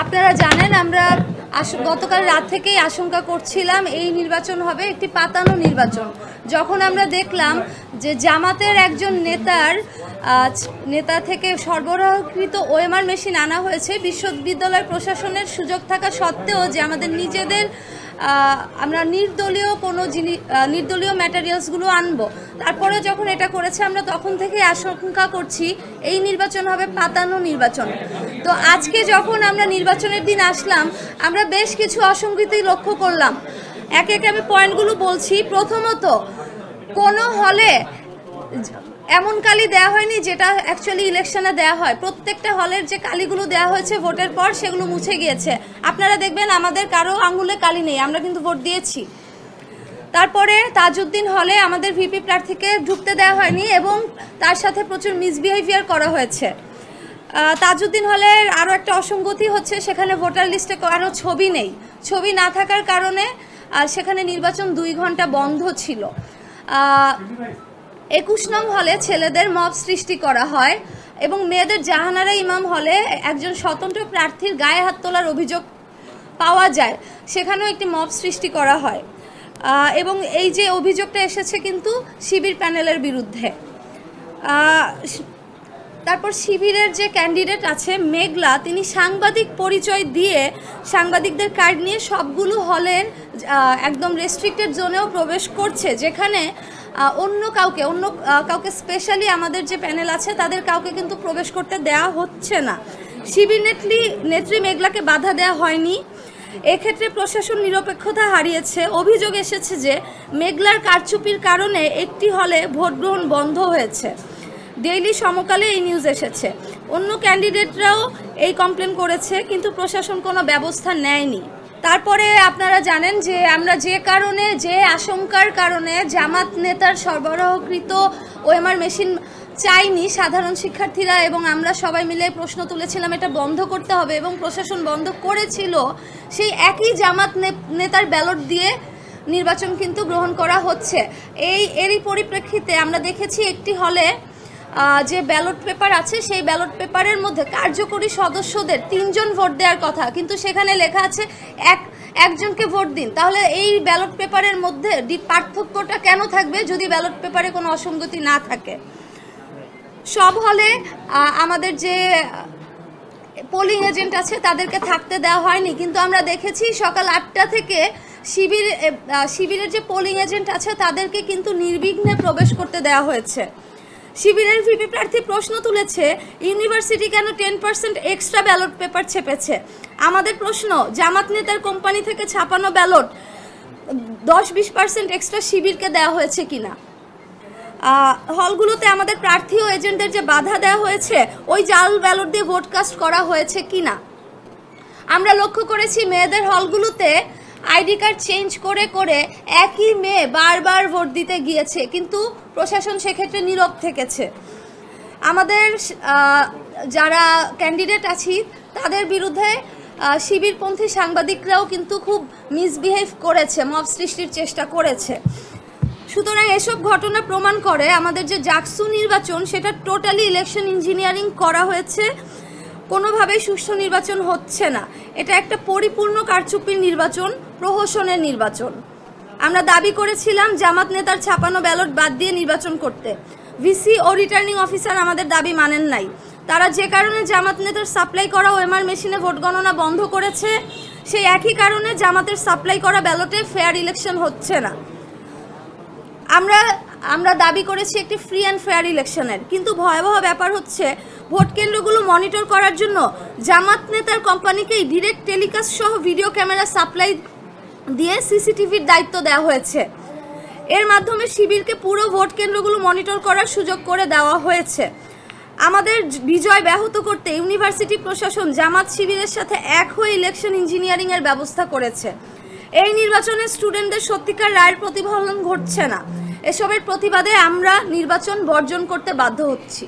আপনারা জানেন আমরা গতকাল রাত থেকেই আশঙ্কা করছিলাম এই নির্বাচন হবে একটি পাতানো নির্বাচন। যখন আমরা দেখলাম যে জামাতের একজন নেতা থেকে সরবরাহকৃত ওএমআর মেশিন আনা হয়েছে, বিশ্ববিদ্যালয় প্রশাসনের সুযোগ থাকা সত্ত্বেও যে আমাদের নিজেদের আমরা নির্দলীয় ম্যাটেরিয়ালসগুলো আনবো, তারপরে যখন এটা করেছে আমরা তখন থেকে আশঙ্কা করছি এই নির্বাচন হবে পাতানো নির্বাচন। তো আজকে যখন আমরা নির্বাচনের দিন আসলাম আমরা বেশ কিছু অসঙ্গতি লক্ষ্য করলাম। একে একে আমি পয়েন্টগুলো বলছি। প্রথমত, কোনো হলে এমন কালি দেওয়া হয়নি যেটা অ্যাকচুয়ালি ইলেকশনে দেওয়া হয়। প্রত্যেকটা হলের যে কালিগুলো দেওয়া হয়েছে ভোটের পর সেগুলো মুছে গিয়েছে। আপনারা দেখবেন আমাদের কারো আঙুলে কালি নেই, আমরা কিন্তু ভোট দিয়েছি। তারপরে তাজউদ্দিন হলে আমাদের ভিপি প্রার্থীকে ঢুকতে দেওয়া হয়নি এবং তার সাথে প্রচুর মিসবিহেভিয়ার করা হয়েছে। তাজউদ্দিন হলের আরও একটা অসঙ্গতি হচ্ছে সেখানে ভোটার লিস্টে কারো ছবি নেই। ছবি না থাকার কারণে সেখানে নির্বাচন 2 ঘন্টা বন্ধ ছিল। 21 নং হলে ছেলেদের মব সৃষ্টি করা হয় এবং মেয়েদের জাহানারা ইমাম হলে একজন স্বতন্ত্র প্রার্থীর গায়ে হাত তোলার অভিযোগ পাওয়া যায়, সেখানেও একটি মব সৃষ্টি করা হয় এবং এই যে অভিযোগটা এসেছে কিন্তু শিবির প্যানেলের বিরুদ্ধে। তারপর শিবিরের যে ক্যান্ডিডেট আছে মেঘলা, তিনি সাংবাদিক পরিচয় দিয়ে সাংবাদিকদের কার্ড নিয়ে সবগুলো হলের একদম রেস্ট্রিক্টেড জোনেও প্রবেশ করছে, যেখানে অন্য কাউকে স্পেশালি আমাদের যে প্যানেল আছে তাদের কাউকে কিন্তু প্রবেশ করতে দেওয়া হচ্ছে না। শিবির নেত্রী মেঘলাকে বাধা দেওয়া হয়নি। এক্ষেত্রে প্রশাসন নিরপেক্ষতা হারিয়েছে। অভিযোগ এসেছে যে মেঘলার কারচুপির কারণে একটি হলে ভোট গ্রহণ বন্ধ হয়েছে। ডেইলি সমকালে এই নিউজ এসেছে। অন্য ক্যান্ডিডেটরাও এই কমপ্লেন করেছে কিন্তু প্রশাসন কোনো ব্যবস্থা নেয়নি। তারপরে আপনারা জানেন যে আমরা যে আশঙ্কার কারণে জামাত নেতার সরবরাহকৃত ওএমআর মেশিন চাইনি, সাধারণ শিক্ষার্থীরা এবং আমরা সবাই মিলে প্রশ্ন তুলেছিলাম এটা বন্ধ করতে হবে এবং প্রশাসন বন্ধ করেছিল, সেই একই জামাত নেতার ব্যালট দিয়ে নির্বাচন কিন্তু গ্রহণ করা হচ্ছে। এরই পরিপ্রেক্ষিতে আমরা দেখেছি একটি হলে যে ব্যালট পেপার আছে সেই ব্যালট পেপারের মধ্যে কার্যকরী সদস্যদের 3 জন ভোট দেওয়ার কথা, কিন্তু সেখানে লেখা আছে একজনকে ভোট দিন। তাহলে এই ব্যালট পেপারের মধ্যে পার্থক্যটা কেন থাকবে যদি ব্যালট পেপারে কোনো অসঙ্গতি না থাকে? সব হলে আমাদের যে পোলিং এজেন্ট আছে তাদেরকে থাকতে দেওয়া হয়নি, কিন্তু আমরা দেখেছি সকাল 8টা থেকে শিবিরের যে পোলিং এজেন্ট আছে তাদেরকে কিন্তু নির্বিঘ্নে প্রবেশ করতে দেওয়া হয়েছে। শিবিরের ভিপি প্রার্থী প্রশ্ন তুলেছে ইউনিভার্সিটি কেন 10% এক্সট্রা ব্যালট পেপার ছেপেছে। আমাদের প্রশ্ন, জামাত নেতার কোম্পানি থেকে ছাপানো ব্যালট 10-20% এক্সট্রা শিবিরকে দেওয়া হয়েছে কিনা। হলগুলোতে আমাদের প্রার্থী ও এজেন্টদের যে বাধা দেওয়া হয়েছে ওই জাল ব্যালট দিয়ে ভোট কাস্ট করা হয়েছে কিনা। আমরা লক্ষ্য করেছি মেয়েদের হলগুলোতে আইডি কার্ড চেঞ্জ করে করে একই মেয়ে বারবার ভোট দিতে গিয়েছে, কিন্তু প্রশাসন সেক্ষেত্রে নীরব থেকেছে। আমাদের যারা ক্যান্ডিডেট আছি তাদের বিরুদ্ধে শিবিরপন্থী সাংবাদিকরাও কিন্তু খুব মিসবিহেভ করেছে, মব সৃষ্টির চেষ্টা করেছে। সুতরাং এসব ঘটনা প্রমাণ করে আমাদের যে জাকসু নির্বাচন সেটা টোটালি ইলেকশন ইঞ্জিনিয়ারিং করা হয়েছে, কোনোভাবেই সুষ্ঠু নির্বাচন হচ্ছে না। এটা একটা পরিপূর্ণ কারচুপির নির্বাচন, প্রহসনের নির্বাচন। আমরা দাবি করেছিলাম জামাত নেতার ছাপানো ব্যালট বাদ দিয়ে নির্বাচন করতে। ভিসি ও রিটার্নিং অফিসার আমাদের দাবি মানেন নাই। তারা যে কারণে জামাত নেতার সাপ্লাই করা ওএমআর মেশিনে ভোট গণনা বন্ধ করেছে, সেই একই কারণে জামাতের সাপ্লাই করা ব্যালটে ফেয়ার ইলেকশন হচ্ছে না। আমরা দাবি করেছি একটি ফ্রি অ্যান্ড ফেয়ার ইলেকশনের, কিন্তু ভয়াবহ ব্যাপার হচ্ছে ভোট কেন্দ্রগুলো মনিটর করার জন্য জামাত নেতার কোম্পানিকেই ডিরেক্ট টেলিকাস্ট সহ ভিডিও ক্যামেরা সাপ্লাই দিয়ে সিসিটিভির দায়িত্ব দেওয়া হয়েছে। এর মাধ্যমে শিবিরকে পুরো ভোট কেন্দ্রগুলো মনিটর করার সুযোগ করে দেওয়া হয়েছে। আমাদের বিজয় ব্যাহত করতে ইউনিভার্সিটি প্রশাসন জামাত শিবিরের সাথে এক হয়ে ইলেকশন ইঞ্জিনিয়ারিং এর ব্যবস্থা করেছে। এই নির্বাচনে স্টুডেন্টদের সত্যিকার রায়ের প্রতিফলন ঘটছে না। এসবের প্রতিবাদে আমরা নির্বাচন বর্জন করতে বাধ্য হচ্ছি।